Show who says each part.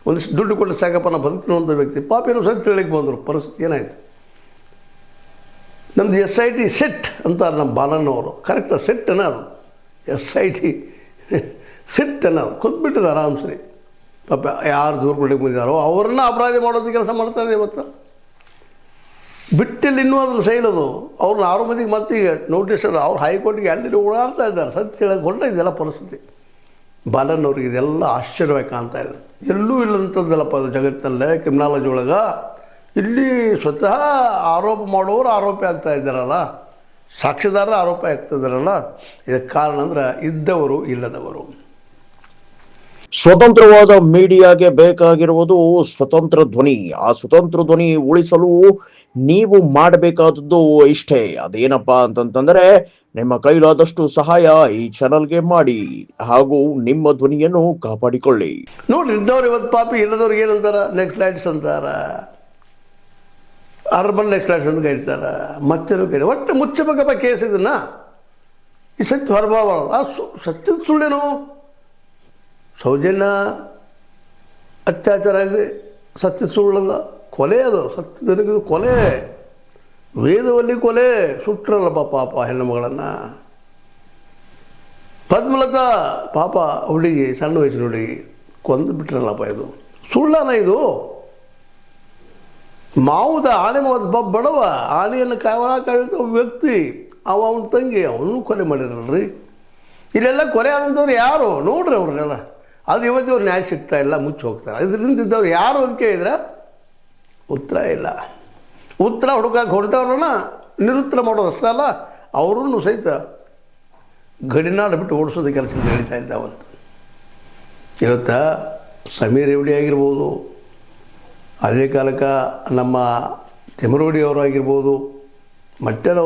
Speaker 1: ಒಂದಿಷ್ಟು ದುಡ್ಡು ಕೊಟ್ಟು ಸಾಕಪ್ಪ ನಾನು ಬದುಕ್ತೀನಿ ಅಂತ ವ್ಯಕ್ತಿ ಪಾಪ ಏನೋ ಸತ್ಯ ತಿಳಿಗೆ ಬಂದರು. ಪರಿಸ್ಥಿತಿ ಏನಾಯಿತು, ನಮ್ಮದು SIT ಸೆಟ್ ಅಂತಾರೆ ನಮ್ಮ ಬಾಲಣ್ಣವರು. ಕರೆಕ್ಟ್ ಸೆಟ್ ಅನ್ನೋದು SIT ಸೆಟ್ ಅನ್ನೋದು ಕೂತ್ಬಿಟ್ಟಿದೆ ಆರಾಮ್ಸ್ರಿ. ಪಾಪ ಯಾರು ದೂರ್ಗಳಿಗೆ ಬಂದಿದ್ದಾರೋ ಅವ್ರನ್ನ ಅಪರಾಧಿ ಮಾಡೋದು ಕೆಲಸ ಮಾಡ್ತಾಯಿದೆ ಇವತ್ತು. ಬಿಟ್ಟಿಲ್ಲಿ ಇನ್ನೂ ಅದ್ರ ಸೈಲದು ಅವ್ರನ್ನ 6 ಮಂದಿಗೆ ಮತ್ತೆ ಈಗ ನೋಟಿಸ್ ಅದು ಅವ್ರು ಹೈಕೋರ್ಟ್ಗೆ ಅಲ್ಲಿ ಓಡಾಡ್ತಾ ಇದ್ದಾರೆ. ಸತ್ಯ ಹೇಳಕ್ಕೆ ಹೊರಟ ಇದೆಲ್ಲ ಪರಿಸ್ಥಿತಿ. ಬಾಲಣ್ಣವ್ರಿಗೆ ಇದೆಲ್ಲ ಆಶ್ಚರ್ಯವಾಗಿ ಕಾಣ್ತಾ ಇದೆ. ಎಲ್ಲೂ ಇಲ್ಲಂಥದ್ದಲ್ಲಪ್ಪ ಅದು ಜಗತ್ತಿನಲ್ಲೇ ಕ್ರಿಮಿನಾಲಜಿ ಒಳಗೆ. ಇಲ್ಲಿ ಸ್ವತಃ ಆರೋಪ ಮಾಡೋರು ಆರೋಪಿ ಆಗ್ತಾ ಇದ್ದಾರಲ್ಲ, ಸಾಕ್ಷಿದಾರರು ಆರೋಪ ಆಗ್ತಿದ್ದಾರಲ್ಲ. ಇದಕ್ಕೆ ಕಾರಣ ಅಂದ್ರೆ ಇದ್ದವರು ಇಲ್ಲದವರು.
Speaker 2: ಸ್ವತಂತ್ರವಾದ ಮೀಡಿಯಾಗೆ ಬೇಕಾಗಿರುವುದು ಸ್ವತಂತ್ರ ಧ್ವನಿ. ಆ ಸ್ವತಂತ್ರ ಧ್ವನಿ ಉಳಿಸಲು ನೀವು ಮಾಡಬೇಕಾದದ್ದು ಇಷ್ಟೇ. ಅದೇನಪ್ಪಾ ಅಂತಂತಂದ್ರೆ ನಿಮ್ಮ ಕೈಲಾದಷ್ಟು ಸಹಾಯ ಈ ಚಾನಲ್ಗೆ ಮಾಡಿ ಹಾಗೂ ನಿಮ್ಮ ಧ್ವನಿಯನ್ನು ಕಾಪಾಡಿಕೊಳ್ಳಿ.
Speaker 1: ನೋಡ್ರಿ, ಇದ್ದವ್ರು ಇವತ್ತು ಪಾಪಿ, ಇಲ್ಲದವ್ರಿಗೆ ಏನಂತಾರ ನೆಕ್ಸ್ಲೈಟ್ಸ್ ಅಂತಾರ, ಅರ್ಬನ್ ನೆಕ್ಸ್ಲೈಟ್ಸ್ ಅಂತ ಕರೀತಾರ, ಮತ್ತೇನು ಕರೀ. ಒಟ್ಟು ಮುಚ್ಚಬೇಕಪ್ಪ ಕೇಸ್. ಇದನ್ನ ಈ ಸತ್ಯ ಹೊರಬಾವ ಆ ಸತ್ಯದ ಸುಳ್ಳೇನು. ಸೌಜನ್ಯ ಅತ್ಯಾಚಾರ ಆಗಿ ಸತ್ಯ ಸುಳ್ಳಲ್ಲ, ಕೊಲೆ. ಅದು ಸತ್ಯದ ಕೊಲೆ, ವೇದವಲ್ಲಿ ಕೊಲೆ. ಸುಟ್ರಲ್ಲಪ್ಪ ಪಾಪ ಹೆಣ್ಣುಮಗಳನ್ನು. ಪದ್ಮಲತಾ ಪಾಪ ಹುಡುಗಿ, ಸಣ್ಣ ವಯಸ್ಸಿನ ಹುಡುಗಿ ಕೊಂದು ಬಿಟ್ರಲ್ಲಪ್ಪ. ಇದು ಸುಳ್ಳನ ಇದು. ಮಾವುದ ಆನೆ ಮಾವುದ ಬಡವ ಆನೆಯನ್ನು ಕಾಯ್ದ ವ್ಯಕ್ತಿ ಅವನ ತಂಗಿ ಅವನು ಕೊಲೆ ಮಾಡಿರಲ್ರಿ. ಇಲ್ಲೆಲ್ಲ ಕೊಲೆ ಆದಂಥವ್ರು ಯಾರು ನೋಡ್ರಿ ಅವ್ರನ್ನೆಲ್ಲ. ಅದು ಇವತ್ತು ಅವ್ರು ನ್ಯಾಯ ಸಿಗ್ತಾ ಇಲ್ಲ, ಮುಚ್ಚಿ ಹೋಗ್ತಾರೆ. ಇದರಿಂದ ಇದ್ದವ್ರು ಯಾರು ಅಂತ ಕೇಳಿದ್ರೆ ಉತ್ತರ ಇಲ್ಲ. ಉತ್ತರ ಹುಡುಕಕ್ಕೆ ಹೊರಟವ್ರನ್ನ ನಿರುತ್ತರ ಮಾಡೋದು ಅಷ್ಟೇ ಅಲ್ಲ, ಅವ್ರನ್ನು ಸಹಿತ ಗಡಿನಾಡು ಬಿಟ್ಟು ಓಡಿಸೋದು ಕೆಲಸ ನಡೀತಾ ಇದ್ದಾವಂತ. ಇವತ್ತು ಸಮೀರ್ ರೇವಡಿ ಆಗಿರ್ಬೋದು, ಅದೇ ಕಾಲಕ್ಕೆ ನಮ್ಮ ತಿಮರೋಡಿ ಅವರು ಆಗಿರ್ಬೋದು, ಮಟ್ಟೆಲ್ಲ